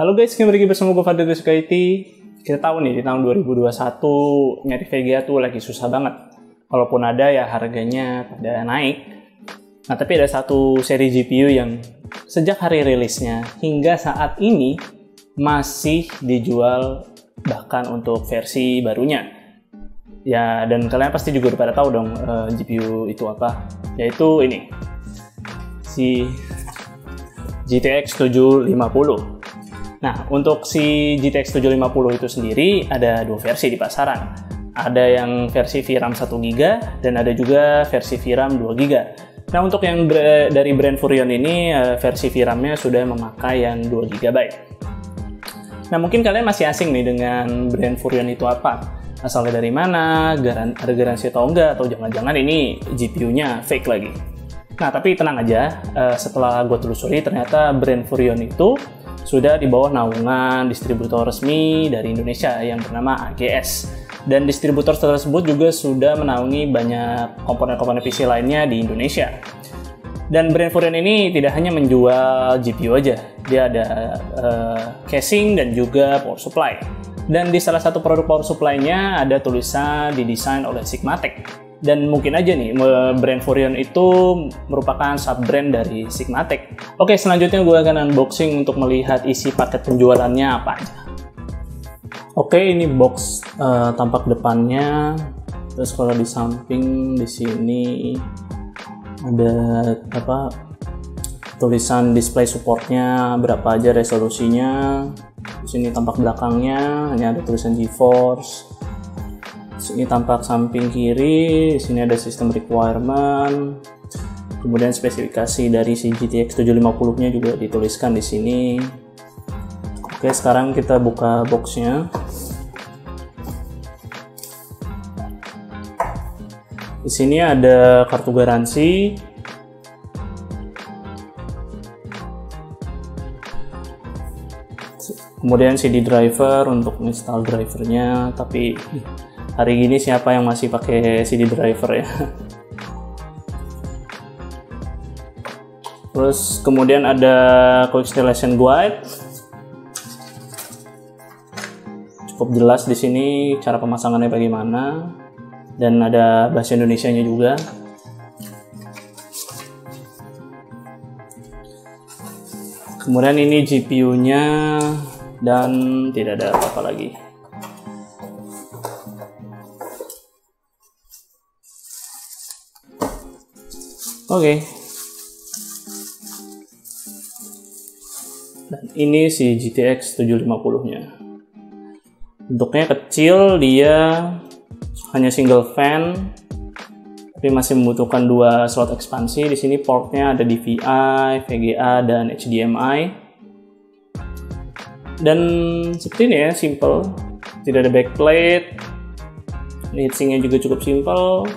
Halo guys, kembali lagi bersama gue Fadil Sukaiti. Kita tahu nih di tahun 2021 nyari VGA tuh lagi susah banget. Walaupun ada ya harganya pada naik. Nah tapi ada satu seri GPU yang sejak hari rilisnya hingga saat ini masih dijual bahkan untuk versi barunya. Ya dan kalian pasti juga udah pada tahu dong GPU itu apa. Yaitu ini. Si GTX 750. Nah, untuk si GTX 750 itu sendiri ada dua versi di pasaran. Ada yang versi VRAM 1GB dan ada juga versi VRAM 2GB. Nah, untuk yang dari brand Furrion ini versi VRAM-nya sudah memakai yang 2GB. Nah, mungkin kalian masih asing nih dengan brand Furrion itu apa? Asalnya dari mana, ada garansi atau enggak, atau jangan-jangan ini GPU-nya fake lagi. Nah, tapi tenang aja, setelah gue telusuri ternyata brand Furrion itu sudah di bawah naungan distributor resmi dari Indonesia yang bernama AGS. Dan distributor tersebut juga sudah menaungi banyak komponen-komponen PC lainnya di Indonesia. Dan brand Furrion ini tidak hanya menjual GPU aja, dia ada casing dan juga power supply. Dan di salah satu produk power supply-nya ada tulisan didesain oleh Sigmatech. Dan mungkin aja nih, brand Furrion itu merupakan sub-brand dari Sigmatech. Oke, selanjutnya gue akan unboxing untuk melihat isi paket penjualannya apa aja. Oke, ini box tampak depannya. Terus kalau di samping di sini ada tulisan display supportnya, berapa aja resolusinya. Di sini tampak belakangnya, hanya ada tulisan GeForce. Ini tampak samping kiri, di sini ada sistem requirement, kemudian spesifikasi dari si GTX 750-nya juga dituliskan di sini. Oke, sekarang kita buka boxnya. Di sini ada kartu garansi, kemudian CD driver untuk install drivernya, tapi hari gini siapa yang masih pakai CD driver ya? Terus kemudian ada quick installation guide. Cukup jelas di sini cara pemasangannya bagaimana, dan ada bahasa Indonesianya juga. Kemudian ini GPU-nya dan tidak ada apa-apa lagi. Oke. Dan ini si GTX 750-nya. Bentuknya kecil, dia hanya single fan, tapi masih membutuhkan dua slot ekspansi. Di sini portnya ada DVI, VGA, dan HDMI. Dan seperti ini ya, simple. Tidak ada backplate. Heatsinknya juga cukup simple.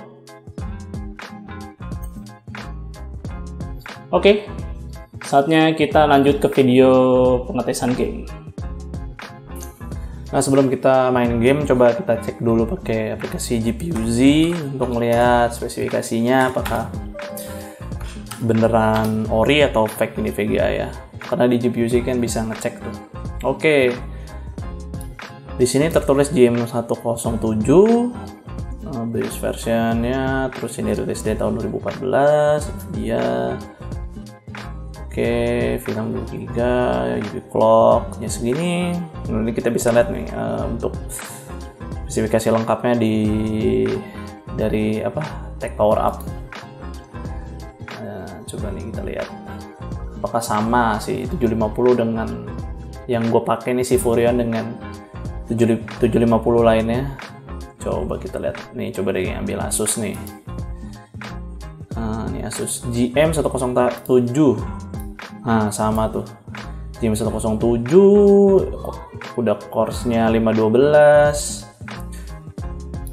Oke, saatnya kita lanjut ke video pengetesan game. Nah, sebelum kita main game, coba kita cek dulu pakai aplikasi GPU-Z untuk melihat spesifikasinya apakah beneran ori atau fake ini VGA ya. Karena di GPU-Z kan bisa ngecek tuh. Oke, di sini tertulis GM107, base versionnya, terus ini rilis dari tahun 2014, dia. Oke, film 2GB, UV clock-nya segini. Ini kita bisa lihat nih untuk spesifikasi lengkapnya dari Tech Power Up. Nah, coba nih kita lihat apakah sama si 750 dengan yang gue pakai nih, si Furrion dengan 750 lainnya. Coba kita lihat nih, coba deh ambil Asus nih. Nah, ini Asus GM107. Nah, sama tuh. GM107 udah course-nya 512.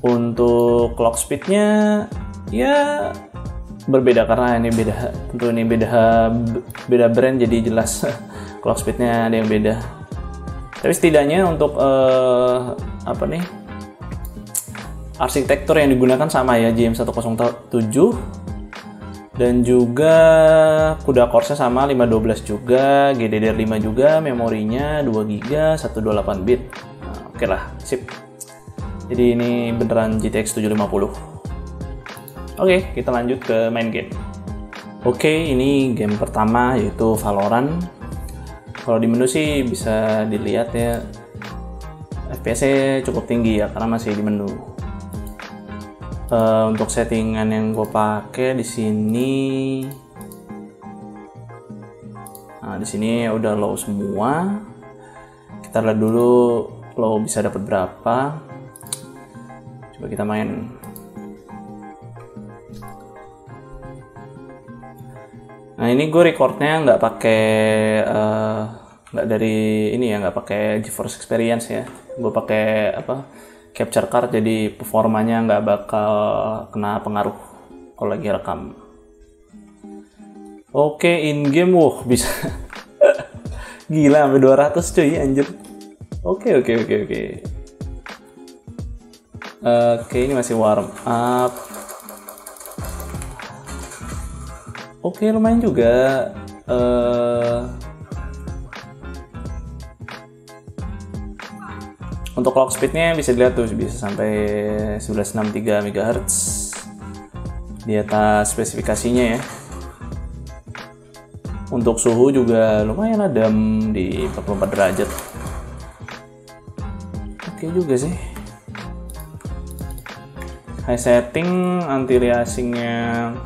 Untuk clock speed-nya ya berbeda karena ini beda. Tentu ini beda brand, jadi jelas clock speed-nya ada yang beda. Tapi setidaknya untuk arsitektur yang digunakan sama ya, GM107. Dan juga CUDA Core-nya sama 512 juga, GDDR5 juga, memorinya 2GB, 128 bit. Nah, oke lah, sip. Jadi ini beneran GTX 750. Oke, kita lanjut ke main game. Oke, ini game pertama yaitu Valorant. Kalau di menu sih bisa dilihat ya, FPS-nya cukup tinggi ya karena masih di menu. Untuk settingan yang gue pakai di sini, nah di sini udah low semua. Kita lihat dulu low bisa dapat berapa. Coba kita main. Nah ini gue recordnya nggak pakai nggak dari ini ya, nggak pakai GeForce Experience ya. Gue pakai capture card, jadi performanya nggak bakal kena pengaruh kalau lagi rekam. Oke, in game bisa gila sampai 200 cuy anjir. Oke, ini masih warm up. Oke, lumayan juga. Untuk clock speednya bisa dilihat tuh, bisa sampai 1163 MHz di atas spesifikasinya ya. Untuk suhu juga lumayan adem di 44 derajat. Oke juga sih. High setting, anti-aliasingnya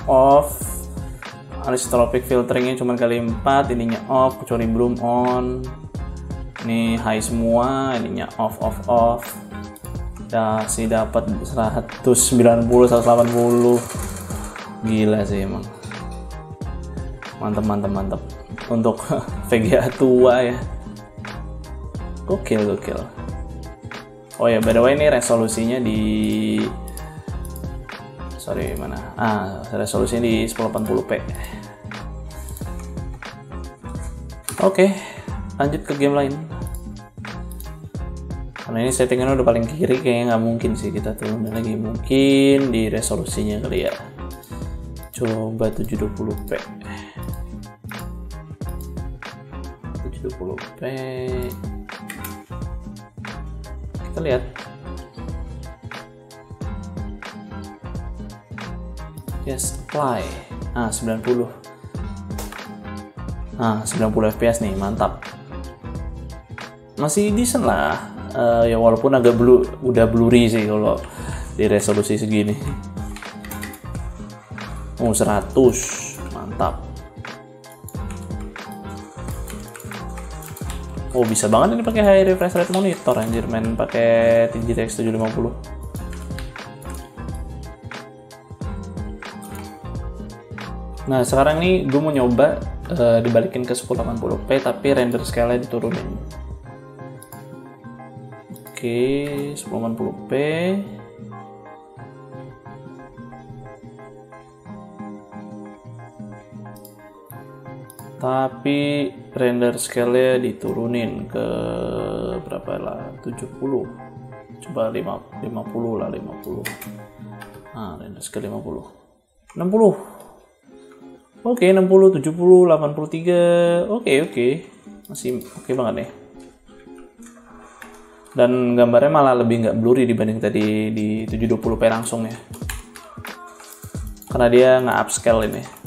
off, anisotropic filteringnya cuma kali 4, ininya off kecuali bloom on. Ini high semua, ininya off. Ya sih dapat 190 180. Gila sih emang. Mantap. Untuk VGA tua ya. Gokil. Oh ya, by the way ini resolusinya di resolusinya di 1080p. Oke, lanjut ke game lain. Karena ini settingannya udah paling kiri, kayaknya nggak mungkin sih kita turunin lagi. Mungkin di resolusinya kali ya. Coba 720p. 720p. Kita lihat. Yes, apply. 90. 90 fps nih, mantap. Masih decent lah. Ya walaupun agak udah blurry sih kalau di resolusi segini. 100, mantap. Oh bisa banget ini pakai high refresh rate monitor anjir, main pakai GTX 750. Nah sekarang nih gue mau nyoba dibalikin ke 1080p tapi render scale-nya diturunin. Oke, 1080p. Tapi render scale-nya diturunin ke berapa lah? 70. Coba 50 lah, 50. Render scale 50. 60. Oke, 60, 70, 83. Oke. Masih oke banget nih. Dan gambarnya malah lebih nggak blurry dibanding tadi di 720p langsung ya. Karena dia nggak upscale ini.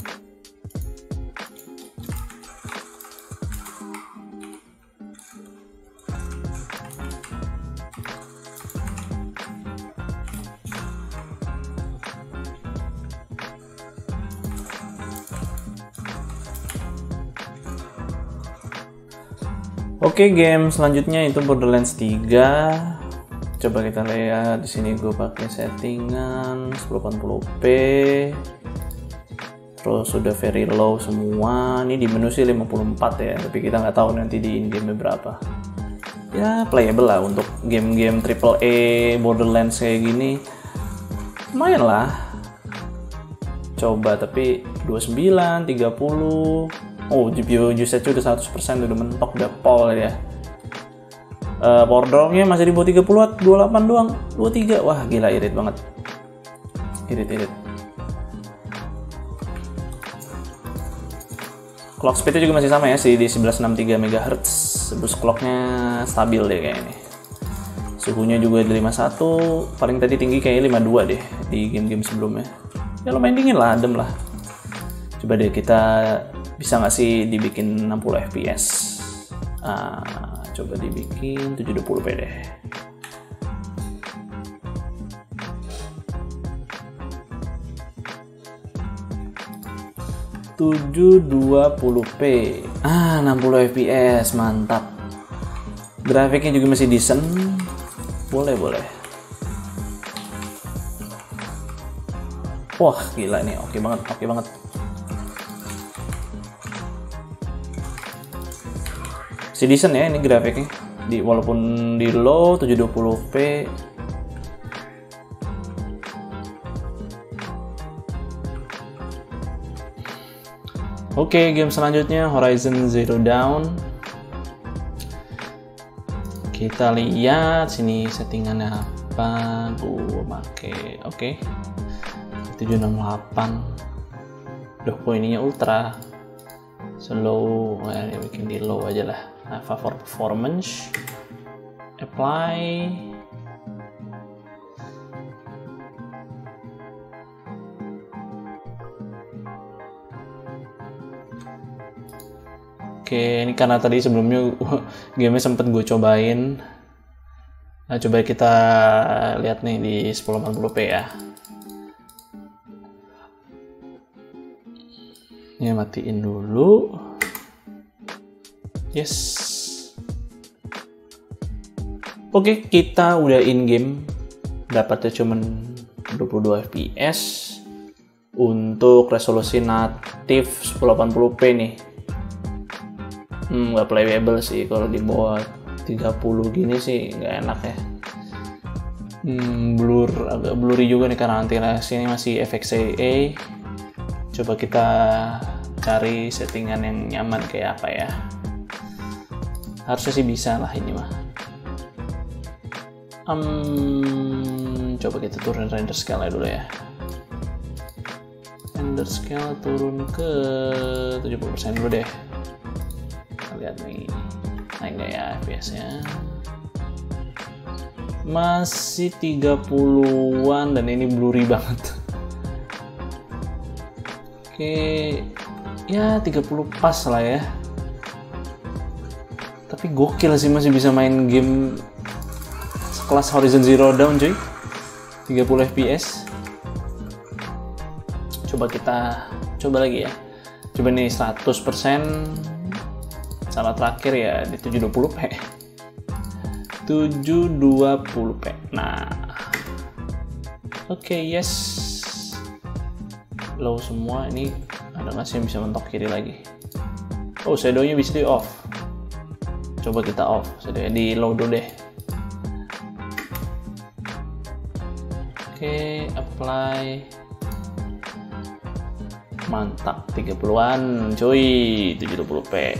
Oke, game selanjutnya itu Borderlands 3. Coba kita lihat di sini gue pakai settingan 1080p. Terus sudah very low semua. Ini di menu sih 54 ya, tapi kita nggak tahu nanti di in-game berapa. Ya, playable lah untuk game-game AAA Borderlands kayak gini. Lumayan lah. Coba tapi 29, 30. Oh, GPU usage udah 100%, udah mentok, udah pol ya. Power draw-nya masih di bawah 30 watt, 28 doang, 23. Wah, gila, irit banget. Irit. Clock speednya juga masih sama ya, sih di 1163 MHz. Boost clocknya stabil deh kayak ini. Suhunya juga di 51, paling tadi tinggi kayaknya 52 deh di game-game sebelumnya. Ya lumayan dingin lah, adem lah. Coba deh kita bisa nggak sih dibikin 60 fps. Coba dibikin 720p deh. (720p) 60 fps, mantap. Grafiknya juga masih decent, boleh. Wah gila nih, oke banget. Masih decent ya ini grafiknya, walaupun di low 720p. Oke, game selanjutnya Horizon Zero Dawn. Kita lihat sini settingannya apa. Gue pakai oke. 768. Duh, kok ininya ultra. Slow, bikin di low aja lah. For performance. Apply. Oke, ini karena tadi sebelumnya game-nya sempet gue cobain. Nah, coba kita lihat nih di 1080p ya. Ini matiin dulu. Yes. Oke, kita udah in game. Dapatnya cuman 22 fps. Untuk resolusi natif 1080p nih. Nggak playable sih kalau di bawah 30 gini sih nggak enak ya. Agak blurry juga nih karena anti-res ini masih FXAA. Coba kita cari settingan yang nyaman kayak apa ya. Harusnya sih bisa lah ini mah. Coba kita turun render scale dulu ya. Render scale turun ke 70% dulu deh. Lihat nih, naik nggak ya FPS-nya? Masih 30-an dan ini blurry banget. Oke, ya 30 pas lah ya. Tapi gokil sih masih bisa main game sekelas Horizon Zero Dawn cuy. 30 fps. Coba kita coba lagi ya. Coba nih 100%. Salah terakhir ya di 720p. 720p. Nah. Oke, yes. Low semua. Ini ada nggak sih yang bisa mentok kiri lagi? Oh, shadownya bisa di off. Coba kita off. Shadownya di low dulu deh. Oke, apply. Mantap, 30-an cuy, 720p.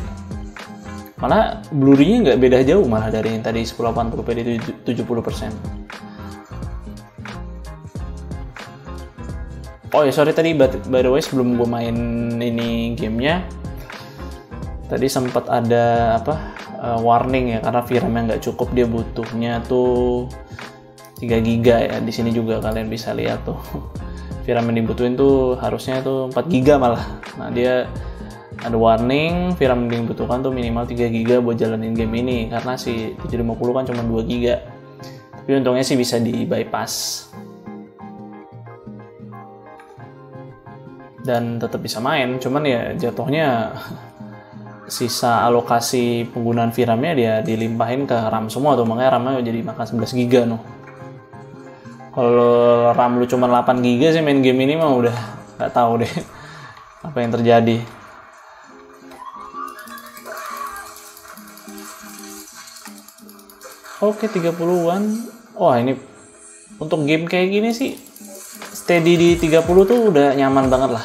Malah blurry-nya nggak beda jauh malah dari yang tadi 1080p di 70%. Oh ya sorry tadi by the way sebelum gue main ini gamenya tadi sempat ada warning ya karena VRAM-nya nggak cukup, dia butuhnya tuh 3 GB ya. Di sini juga kalian bisa lihat tuh VRAM yang dibutuhin tuh harusnya tuh 4 GB malah. Nah dia ada warning, VRAM yang dibutuhkan tuh minimal 3 GB buat jalanin game ini karena si 750 kan cuma 2 GB. Tapi untungnya sih bisa di bypass. Dan tetap bisa main, cuman ya jatuhnya sisa alokasi penggunaan VRAM-nya dia dilimpahin ke RAM semua tuh, makanya RAM-nya jadi makan 11 GB noh. Kalau RAM lu cuma 8 GB sih main game ini mah udah nggak tahu deh apa yang terjadi. Oke, 30-an. Wah, ini untuk game kayak gini sih steady di 30 tuh udah nyaman banget lah.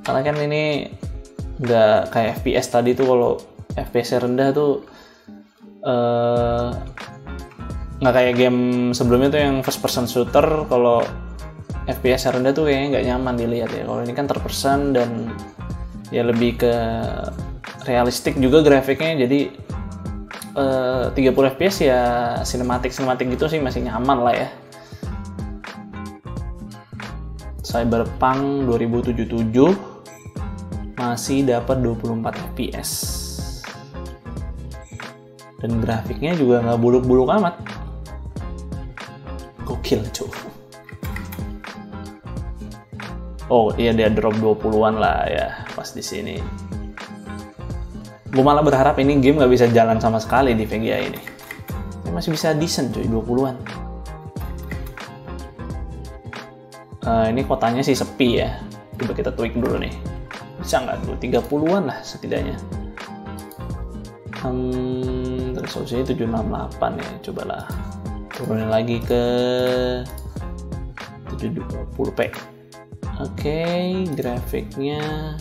Karena kan ini nggak kayak FPS tadi tuh, kalau FPS rendah tuh nggak kayak game sebelumnya tuh yang first person shooter, kalau FPS rendah tuh kayaknya nggak nyaman dilihat ya. Kalau ini kan third person dan ya lebih ke realistik juga grafiknya, jadi 30 fps ya sinematik gitu sih masih nyaman lah ya. Cyberpunk 2077 masih dapat 24 fps dan grafiknya juga nggak buluk-buluk amat, gokil cuy. Oh iya, dia drop 20-an lah ya pas di sini. Gue malah berharap ini game nggak bisa jalan sama sekali di VGA ini. Ini masih bisa decent cuy, 20-an. Ini kotanya sih sepi ya. Coba kita tweak dulu nih. Bisa nggak dulu 30-an lah setidaknya. Resolusinya 768 ya. Cobalah turunin lagi ke 720p. Oke, grafiknya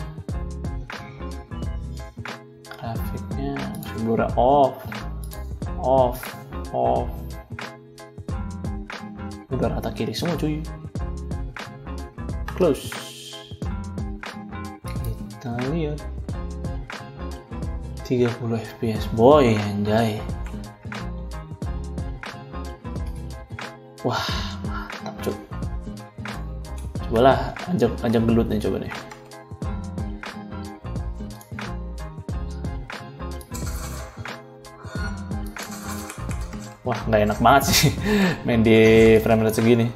masih blur off. Udah rata kiri semua cuy. Close. Kita lihat 30 fps boy, anjay. Wah, mantap cuy. Cobalah ajak gelut nih, coba nih. Wah, nggak enak banget sih main di frame rate segini.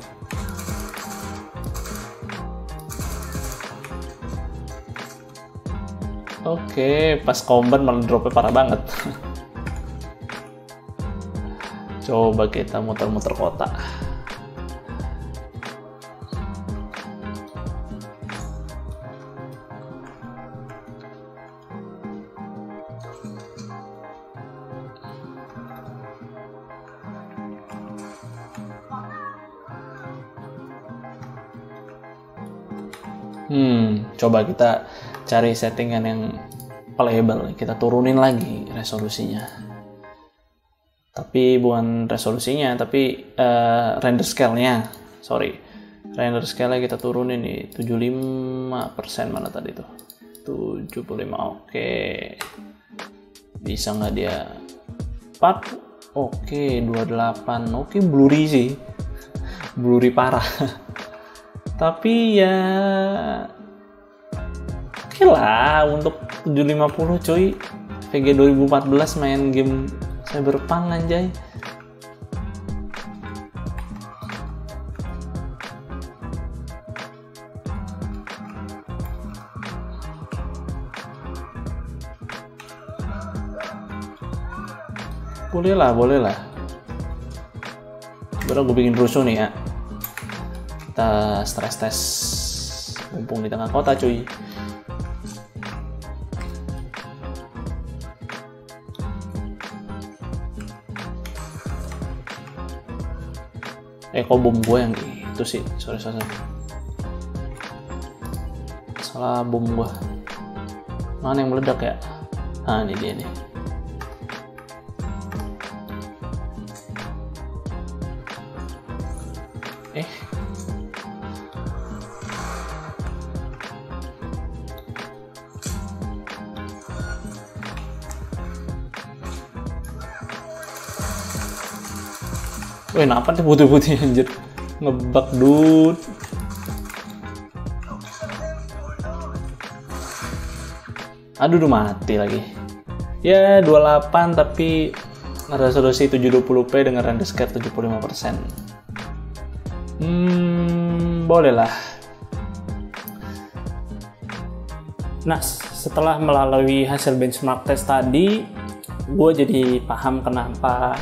Oke, pas combat malah dropnya parah banget. Coba kita muter-muter kota. Coba kita cari settingan yang playable. Kita turunin lagi resolusinya. Tapi bukan resolusinya, tapi render scale-nya. Render scale-nya kita turunin nih. 75% mana tadi tuh? 75, oke. Bisa nggak dia? 4, oke. 28, oke. Blurry sih. Blurry parah. Tapi ya oke lah untuk 750 cuy. VG 2014 main game Cyberpunk anjay. Boleh lah. Baru gue bikin rusuh nih ya. Kita stress test mumpung di tengah kota cuy. Kok bom gue yang itu sih? Sorry. Salah bom gue. Mana yang meledak ya? Ah, ini dia nih. Wih, kenapa nih putih-putih anjir? Ngebug dude. Aduh, udah mati lagi. Ya, 28 tapi resolusi 720p dengan render scale 75%. Boleh lah. Nah, setelah melalui hasil benchmark test tadi, gue jadi paham kenapa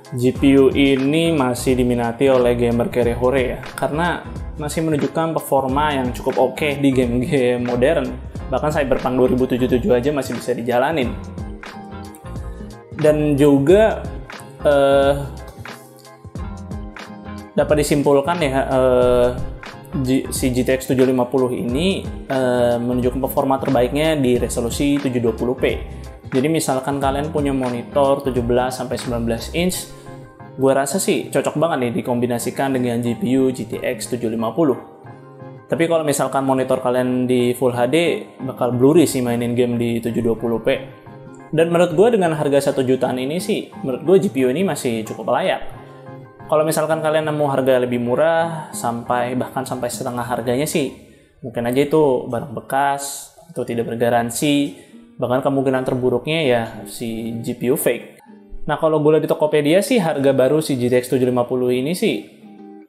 GPU ini masih diminati oleh gamer carry hore ya, karena masih menunjukkan performa yang cukup oke di game-game modern. Bahkan Cyberpunk 2077 aja masih bisa dijalanin. Dan juga dapat disimpulkan ya, si GTX 750 ini menunjukkan performa terbaiknya di resolusi 720p. Jadi misalkan kalian punya monitor 17-19 inch Gue rasa sih cocok banget nih dikombinasikan dengan GPU GTX 750. Tapi kalau misalkan monitor kalian di Full HD, bakal blurry sih mainin game di 720p. Dan menurut gue dengan harga 1 jutaan ini sih, menurut gue GPU ini masih cukup layak. Kalau misalkan kalian nemu harga lebih murah, bahkan sampai setengah harganya sih, mungkin aja itu barang bekas, atau tidak bergaransi, bahkan kemungkinan terburuknya ya si GPU fake. Nah kalau gue lihat di Tokopedia sih, harga baru si GTX 750 ini sih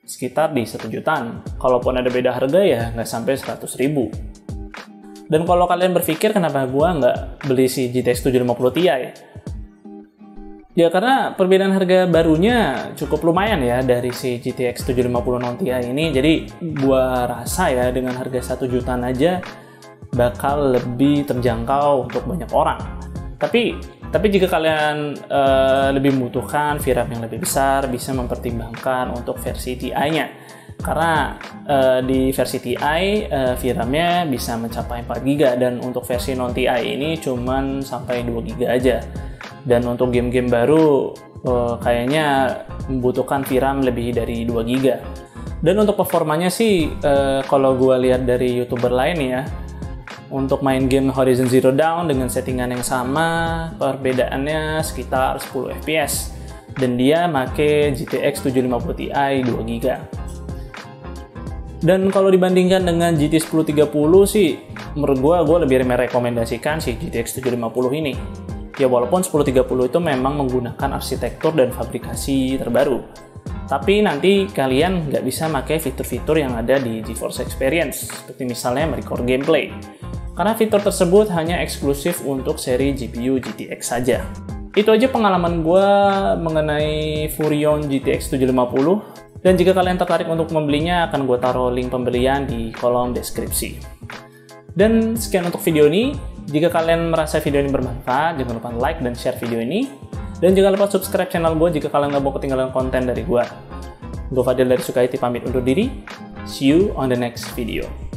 sekitar di 1 jutaan. Kalaupun ada beda harga ya nggak sampai 100 ribu. Dan kalau kalian berpikir kenapa gua nggak beli si GTX 750 Ti, ya karena perbedaan harga barunya cukup lumayan ya dari si GTX 750 non Ti ini. Jadi gua rasa ya dengan harga 1 jutaan aja bakal lebih terjangkau untuk banyak orang. Tapi jika kalian lebih membutuhkan VRAM yang lebih besar, bisa mempertimbangkan untuk versi Ti-nya. Karena di versi Ti, VRAM-nya bisa mencapai 4GB, dan untuk versi non-Ti ini cuman sampai 2GB aja. Dan untuk game-game baru, kayaknya membutuhkan VRAM lebih dari 2GB. Dan untuk performanya sih, kalau gue lihat dari YouTuber lain ya, untuk main game Horizon Zero Dawn dengan settingan yang sama, perbedaannya sekitar 10 fps. Dan dia make GTX 750 Ti 2GB. Dan kalau dibandingkan dengan GT 1030 sih, menurut gue lebih merekomendasikan si GTX 750 ini. Ya walaupun 1030 itu memang menggunakan arsitektur dan fabrikasi terbaru. Tapi nanti kalian nggak bisa pakai fitur-fitur yang ada di GeForce Experience, seperti misalnya merecord gameplay. Karena fitur tersebut hanya eksklusif untuk seri GPU GTX saja. Itu aja pengalaman gue mengenai Furrion GTX 750. Dan jika kalian tertarik untuk membelinya, akan gue taruh link pembelian di kolom deskripsi. Dan sekian untuk video ini. Jika kalian merasa video ini bermanfaat, jangan lupa like dan share video ini. Dan jangan lupa subscribe channel gue jika kalian nggak mau ketinggalan konten dari gue. Gue Fadil dari Sukaiti pamit undur diri. See you on the next video.